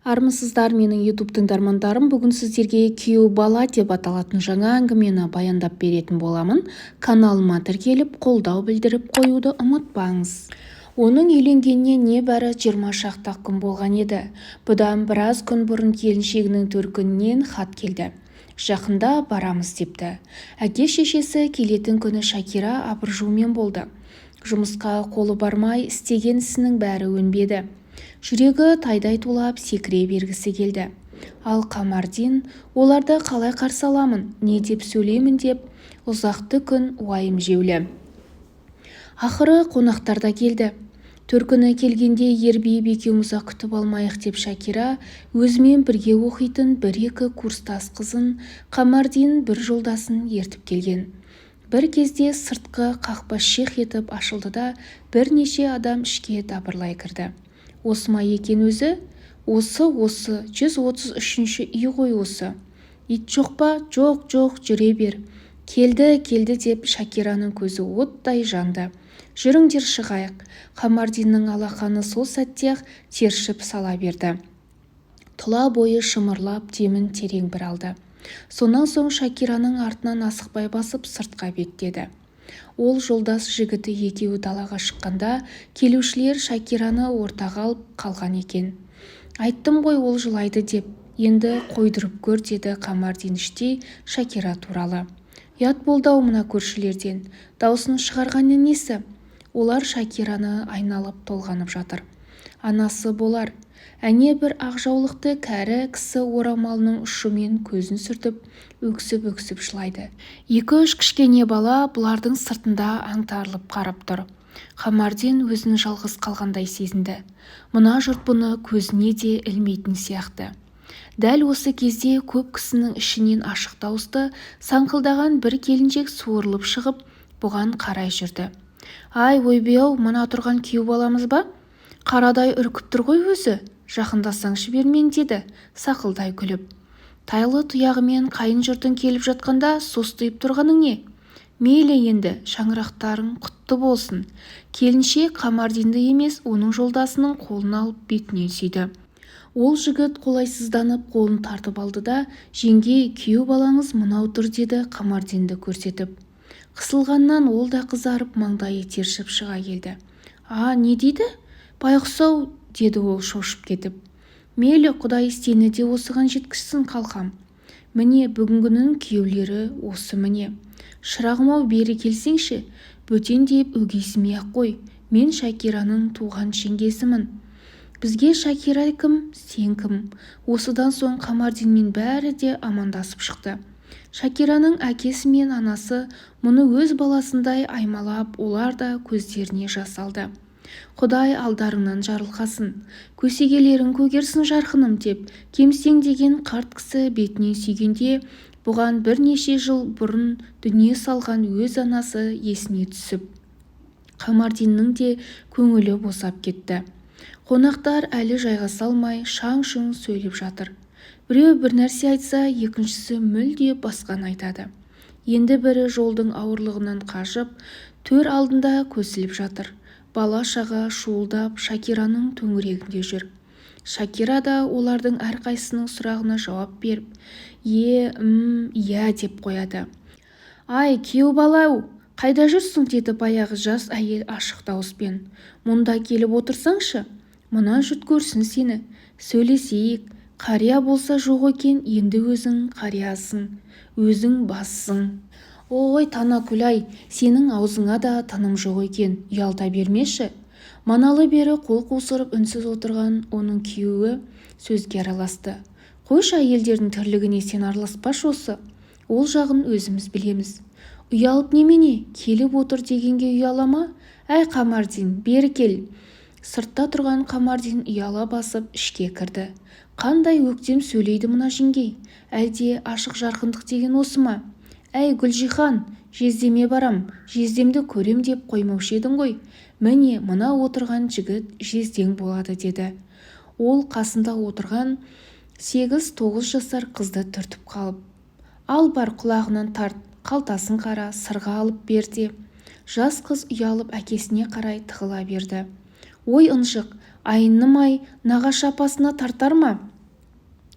Армысыздар менің YouTube тыңдармандарым. Бүгін сіздерге күйеу бала деп аталатын жаңа әңгімені баяндап беретін боламын. Каналыма тіркеліп, қолдау білдіріп қоюды ұмытпаңыз. Оның үйленгеніне небәрі 20 шақты күн болған еді. Бұдан біраз күн бұрын келіншегінің төркінінен хат келді. Жақында барамыз депті. Әке-шешесі келетін күні Шакира абыржумен болды. Жұмысқа қолы бармай істеген ісінің бәрі өнбеді. Жүрегі тайдай тулап секіре бергісі келді. Ал Қамардин оларды қалай қарсы аламын, не деп сөйлеймін деп ұзақты күн уайым жеулі. Ақыры қонақтар да келді. Төркіні келгенде ербиіп екеуміз күтіп алмайық деп Шакира өзімен бірге оқитын бір-екі курстас қызын, Қамардин бір жолдасын ертіп келген. Бір кезде сыртқы қақпа шиқ етіп ашылды да бірнеше адам ішке дабырлай кірді. Осы ма екен өзі? Осы 133-ші үй ғой осы. Ит жоқ па? Жоқ, жүре бер. Келді деп Шакираның көзі оттай жанды. Жүріңдер шығайық. Қамардиннің алақаны сол сәтте-ақ тершіп сала берді. Тұла бойы шымырлап демін терең бір алды. Сонан соң Шакираның артынан асықпай басып сыртқа беттеді. Ол жолдас жігіті екеуі далаға шыққанда келушілер Шакираны ортаға алып қалған екен. Айттым ғой ол жылайды деп, енді қойдырып көр деді Қамардин іштей Шакира туралы. Ят болды-ау мына көршілерден, даусын шығарғаны несі? Олар Шакираны айналып толғанып жатыр. Анасы болар. Әне бір ақжаулықты кәрі кісі орамалының ұшымен көзін сүртіп, өксіп жылайды. 2-3 кішкене бала бұлардың сыртында аңтарылып қарап тұр. Қамардин өзін жалғыз қалғандай сезінді. Мына жұрт бұны көзіне де ілмейтін сияқты. Дәл осы кезде көп кісінің ішінен ашық дауысты саңқылдаған бір келіншек суырылып шығып, бұған қарай жүрді. Ай, ойбай-ау, мына тұрған күйеу баламыз ба? Қарадай үркіп тұр ғой өзі. Жақындасаңшы бермен деді, сақылдай күліп. Тайлы тұяғымен қайын жұртың келіп жатқанда состиып тұрғаның не? Мейлі енді, шаңырақтарың құтты болсын. Келіншек Қамардинді емес, оның жолдасының қолын алып бетінен сүйді. Ол жігіт қолайсызданып қолын тартып алды да, жеңге, күйеу балаңыз мынау тұр деді Қамардинді көрсетіп. Қысылғаннан ол да қызарып маңдайы тершіп шыға келді. Не дейді? Байғұс-ау, деді ол шошып кетіп. Мейлі, Құдай сені де осыған жеткізсін қалқам. Міне бүгінгінің күйеулері осы міне. Шырағым-ау, бері келсеңші, бөтен деп өгейсімей-ақ қой. Мен Шакираның туған жеңгесімін. Бізге Шакира кім, сен кім? Осыдан соң Қамардинмен бәрі де амандасып шықты. Шакираның әкесі мен анасы мұны өз баласындай аймалап, олар да көздеріне жас алды. Құдай алдарыңнан жарылқасын, көсегелерің көгерсін жарқыным деп, кемсең деген қарт кісі бетінен сүйгенде, бұған бірнеше жыл бұрын дүние салған өз анасы есіне түсіп, Қамардиннің де көңілі босап кетті. Қонақтар әлі жайғаса алмай шаң-шұң сөйлеп жатыр. Біреу бір нәрсе айтса, екіншісі мүлде басқан айтады. Енді бірі жолдың ауырлығынан қашып, төр алдында көсіліп жатыр. Бала-шаға шуылдап Шакираның төңірегінде жүр. Шакира да олардың әрқайсының сұрағына жауап беріп, иә деп қояды. Ай, күйеу бала-ау, қайда жүрсің деді баяғы жас әйел ашық дауыспен. Мұнда келіп отырсаңшы, мына жұрт көрсін сені, сөйлесейік. Қария болса жоқ екен, енді өзің қариясың, өзің бассың. Ой, Танакүл-ай, сенің аузыңа да тыным жоқ екен, ұялта бермеші. Маналы бері қол қусырып үнсіз отырған оның күйеуі сөзге араласты. Қойшы, әйелдердің тірлігіне сен араласпашы осы. Ол жағын өзіміз білеміз. Ұялып немене, келіп отыр дегенге ұялама? Әй Қамардин, бері кел. Сыртта тұрған Қамардин ұяла басып ішке кірді. Қандай өктем сөйлейді мына жеңгей? Әлде ашық жарқындық деген осы ма? Әй Гүлжихан, жездеме барам, жездемді көрем деп қоймаушы едің ғой. Міне мына отырған жігіт жездең болады деді. Ол қасында отырған 8-9 жасар қызды түртіп қалып. Ал бар құлағынан тарт, қалтасын қара, сырға алып берде. Жас қыз ұялып әкесіне қарай тығыла берді. Ой ынжық, айнымай нағашы апасына тартар ма?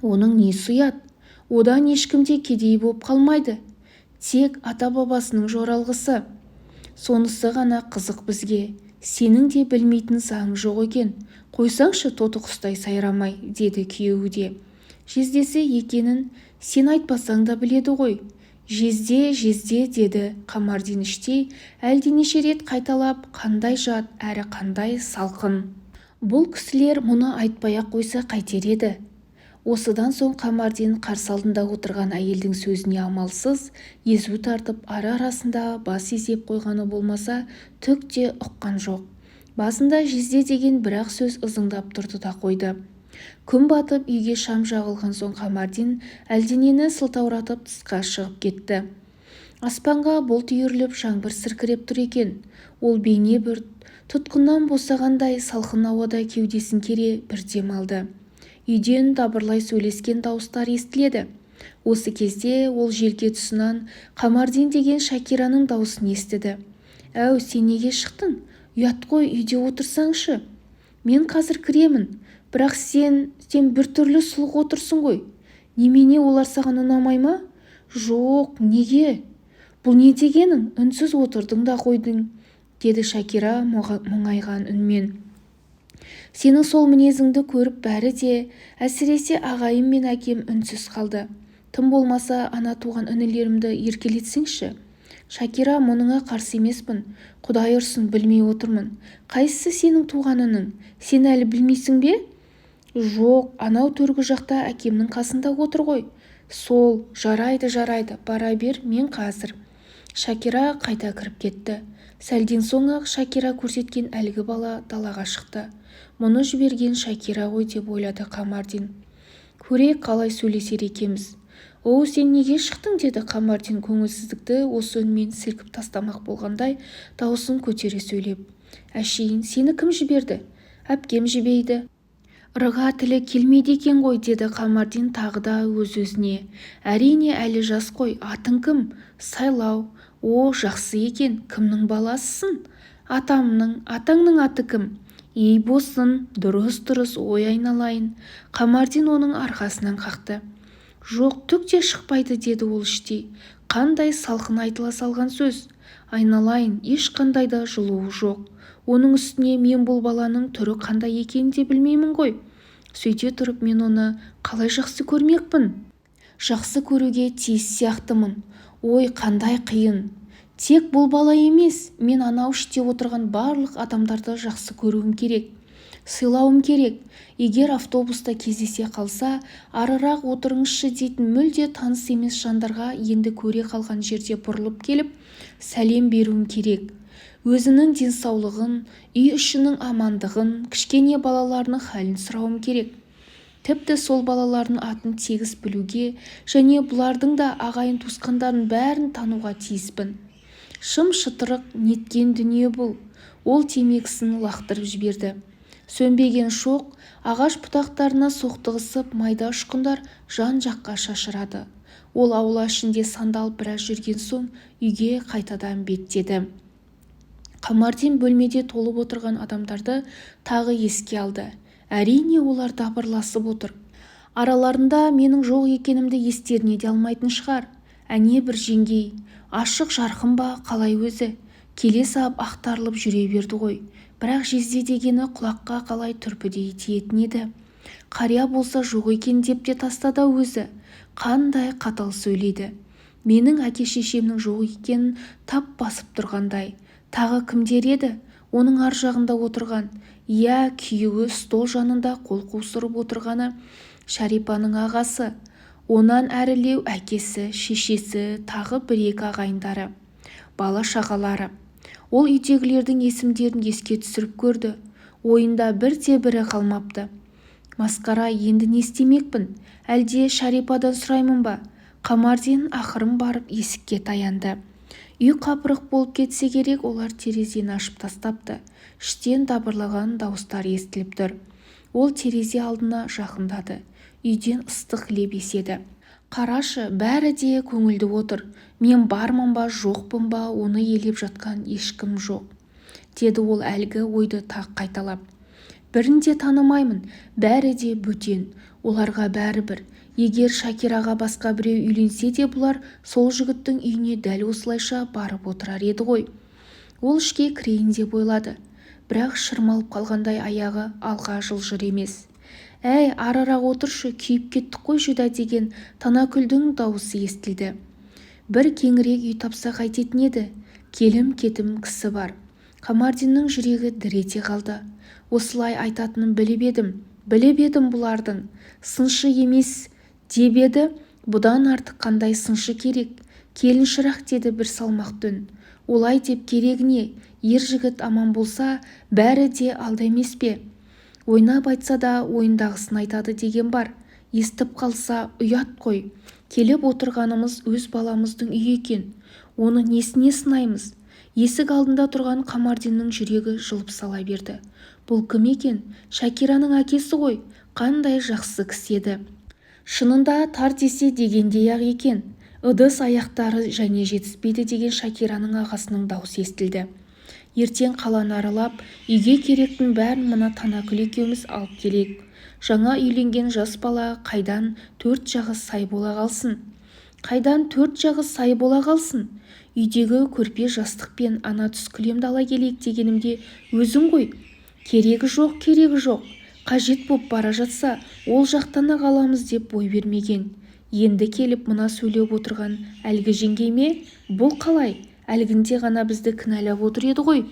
Оның несі ұят? Одан ешкімде кедей боп қалмайды. Тек ата-бабасының жоралғысы. Сонысы ғана қызық бізге. Сенің де білмейтін заң жоқ екен. Қойсаңшы тоты құстай сайрамай, деді күйеуі де. Жездесі екенін сен айтпасаң да біледі ғой. Жезде, жезде, деді Қамардин іштей, әлденеше рет қайталап, қандай жат әрі қандай салқын. Бұл кісілер мұны айтпай-ақ қойса қайтер еді. Осыдан соң Қамардин қарсы алдында отырған әйелдің сөзіне амалсыз езу тартып ара-арасында бас изеп қойғаны болмаса түк те ұққан жоқ. Басында жезде деген бір-ақ сөз ызыңдап тұрды да қойды. Күн батып үйге шам жағылған соң Қамардин әлденені сылтауратып тысқа шығып кетті. Аспанға бұлт үйіріліп жаңбыр сіркіреп тұр екен. Ол бейне бір тұтқыннан босағандай салқын ауада кеудесін кере бір дем алды. Үйден дабырлай сөйлескен дауыстар естіледі. Осы кезде ол желке тұсынан Қамардин деген Шакираның дауысын естіді. «Әу, сен неге шықтың? Ұят қой, үйде отырсаңшы. Мен қазір кіремін. Бірақ сен біртүрлі сұлық отырсың ғой. Немене, олар саған ұнамай ма?» «Жоқ, неге? Бұл не дегенің? Үнсіз отырдың да қойдың», деді Шакира мұңайған үнмен. «Сенің сол мінезіңді көріп бәрі де, әсіресе ағайым мен әкем үнсіз қалды. Тым болмаса ана туған інілерімді еркелетсеңші». «Шакира, мұныңа қарсы емеспін. Құдай ұрсын, білмей отырмын. Қайсысы сенің туғанының? Сен әлі білмейсің бе?» «Жоқ, анау төргі жақта әкемнің қасында отыр ғой». «Сол, жарайды, бара бер, мен қазір». Шакира қайта кіріп кетті. Сәлден соң-ақ Шакира көрсеткен әлгі бала далаға шықты. Мұны жіберген Шакира ғой деп ойлады Қамардин. «Көрейік қалай сөйлесер екеміз». «Оу, сен неге шықтың?» деді Қамардин көңілсіздікті осы үнмен сілкіп тастамақ болғандай дауысын көтере сөйлеп. «Әшейін, сені кім жіберді?» «Әпкем жібейді». «Ырға тілі келмейді екен ғой», деді Қамардин тағы да өз-өзіне. «Әрине, әлі жас қой. Атың кім?» «Сайлау». «О, жақсы екен. Кімнің баласысың?» «Атамның». «Атаңның аты кім?» «Ей босын, дұрыс, ой айналайын». Қамардин оның арқасынан қақты. «Жоқ, түк те шықпайды», деді ол іштей. «Қандай салқын айтыла салған сөз. Айналайын, ешқандай да жылуы жоқ. Оның үстіне мен бұл баланың түрі қандай екенін де білмеймін ғой. Сөйте тұрып мен оны қалай жақсы көрмекпін? Жақсы көруге тиіс сияқтымын. Ой, қандай қиын. Тек бұл бала емес, мен анау іште отырған барлық адамдарды жақсы көруім керек. Сыйлауым керек. Егер автобуста кездесе қалса, арырақ отырыңызшы дейтін мүлде таныс емес жандарға енді көре қалған жерде бұрылып келіп, сәлем беруім керек. Өзінің денсаулығын, үй ішінің амандығын, кішкене балаларының халін сұрауым керек. Тіпті сол балалардың атын тегіс білуге және бұлардың да ағайын туысқандарын бәрін тануға тиіспін. Шым шытырық неткен дүние бұл. Ол темекісін лақтырып жіберді. Сөнбеген шоқ ағаш бұтақтарына соқтығысып майда ұшқындар жан-жаққа шашырады. Ол аула ішінде сандалып біраз жүрген соң үйге қайтадан беттеді. Қамардин бөлмеде толып отырған адамдарды тағы еске алды. Әрине, олар дабырласып отыр. Араларында менің жоқ екенімді естеріне де алмайтын шығар. Әне бір жеңгей, ашық жарқын ба, қалай өзі? Келе сап ақтарылып жүре берді ғой. Бірақ жезде дегені құлаққа қалай түрпідей тиетін еді. Қария болса жоқ екен деп те тастады өзі. Қандай қатал сөйлейді. Менің әке-шешемнің жоқ екенін тап басып тұрғандай. Тағы кімдер еді? Оның ар жағында отырған. Иә, күйеуі стол жанында қол қусырып отырғаны Шарипаның ағасы. Онан әрілеу әкесі, шешесі, тағы бір-екі ағайындары, бала шағалары. Ол үйдегілердің есімдерін еске түсіріп көрді. Ойында бірде-бірі қалмапты. Масқара, енді не істемекпін? Әлде Шарипадан сұраймын ба? Қамардин ақырын барып есікке таянды. Үй қапырық болып кетсе керек, олар терезені ашып тастапты. Іштен дабырлаған дауыстар естіліп тұр. Ол терезе алдына жақындады. Үйден ыстық леп еседі. Қарашы, бәрі де көңілді отыр. Мен бармын ба, жоқпын ба, оны елеп жатқан ешкім жоқ, деді ол әлгі ойды тақ қайталап. бірін де танымаймын, бәрі де бөтен. Оларға бәрібір. Егер Шакираға басқа біреу үйленсе де бұлар сол жігіттің үйіне дәл осылайша барып отырар еді ғой. Ол ішке кірейін деп ойлады. Бірақ шырмалып қалғандай аяғы алға жылжыр емес. «Әй, арырақ отыршы, күйіп кеттік қой жүда» деген Танакүлдің дауысы естілді. Бір кеңірек үй тапса қайтетін еді. Келім-кетім кісі бар. Қамардиннің жүрегі дір ете қалды. Осылай айтатынын біліп едім бұлардың. Сыншы емес деп еді. Бұдан артық қандай сыншы керек? Келіншірақ деді бір салмақты үн. Олай деп керегіне, ер жігіт аман болса, бәрі де алда емес пе? Ойнап айтса да ойындағысын айтады деген бар. Естіп қалса ұят қой. Келіп отырғанымыз өз баламыздың үйі екен. Оны несіне сынаймыз? Есік алдында тұрған Қамардиннің жүрегі жылып сала берді. Бұл кім екен? Шакираның әкесі ғой. Қандай жақсы кісі еді. Шынында тар десе дегендей-ақ екен. Ыдыс аяқтары және жетіспейді деген Шакираның ағасының даусы естілді. Ертең қаланы аралап, үйге керектің бәрін мына Танакүл екеуміз алып келейік. Жаңа үйленген жас бала қайдан төрт жағы сай бола қалсын? Үйдегі көрпе жастықпен ана түс кілемді ала келейік дегенімде өзің ғой. Керегі жоқ. Қажет боп бара жатса, ол жақтан-ақ аламыз деп бой бермеген. Енді келіп мына сөйлеп отырған әлгі жеңгей ме? Бұл қалай? Әлгінде ғана бізді кінәлап отыр еді ғой.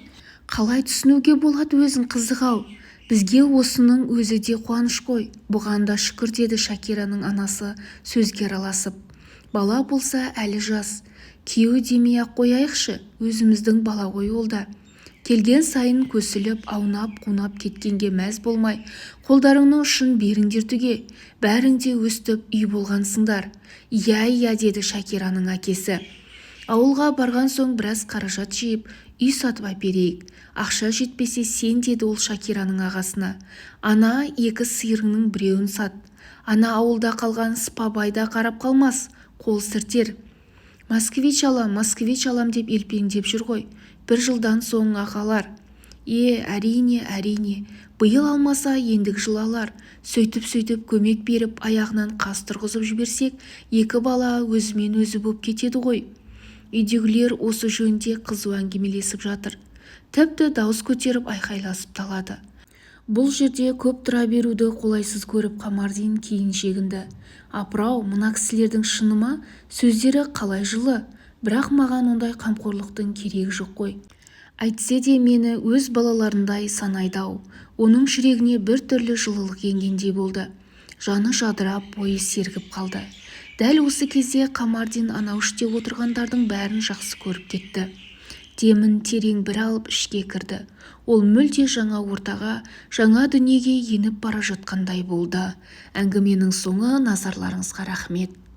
Қалай түсінуге болады өзін қызық-ау? Бізге осының өзі де қуаныш қой. Бұған да шүкір деді Шакираның анасы сөзге араласып. Бала болса әлі жас. Күйеу демей-ақ қояйықшы, өзіміздің бала ғой ол да. Келген сайын көсіліп, аунап-қунап кеткенге мәз болмай, қолдарыңның ұшын беріңдер түге. Бәрің де өстіп үй болғансыңдар. Иә, деді Шакираның әкесі. Ауылға барған соң біраз қаражат жиып, үй сатып әперейік. Ақша жетпесе сен, деді ол Шакираның ағасына. Ана екі сиырыңның біреуін сат. Ана ауылда қалған Спабайда қарап қалмас, қол сіртер. Москвич алам деп елпеңдеп жүр ғой. Бір жылдан соң ағалар. Әрине. Биыл алмаса ендігі жыл алар. Сөйтіп көмек беріп аяғынан қас тұрғызып жіберсек, екі бала өзімен өзі боп кетеді ғой. Үйдегілер осы жөнде қызу әңгімелесіп жатыр. Тіпті дауыс көтеріп айқайласып талады. Бұл жерде көп тұра беруді қолайсыз көріп Қамардин кейін шегінді. Апырау, мына кісілердің шыны ма? Сөздері қалай жылы. Бірақ маған ондай қамқорлықтың керегі жоқ қой. Әйтсе де мені өз балаларындай санайды-ау. Оның жүрегіне бір түрлі жылылық енгендей болды. Жаны жадырап, бойы сергіп қалды. Дәл осы кезде Қамардин анау іште отырғандардың бәрін жақсы көріп кетті. Демін терең бір алып ішке кірді. Ол мүлде жаңа ортаға, жаңа дүниеге еніп бара жатқандай болды. Әңгіменің соңы, назарларыңызға рахмет.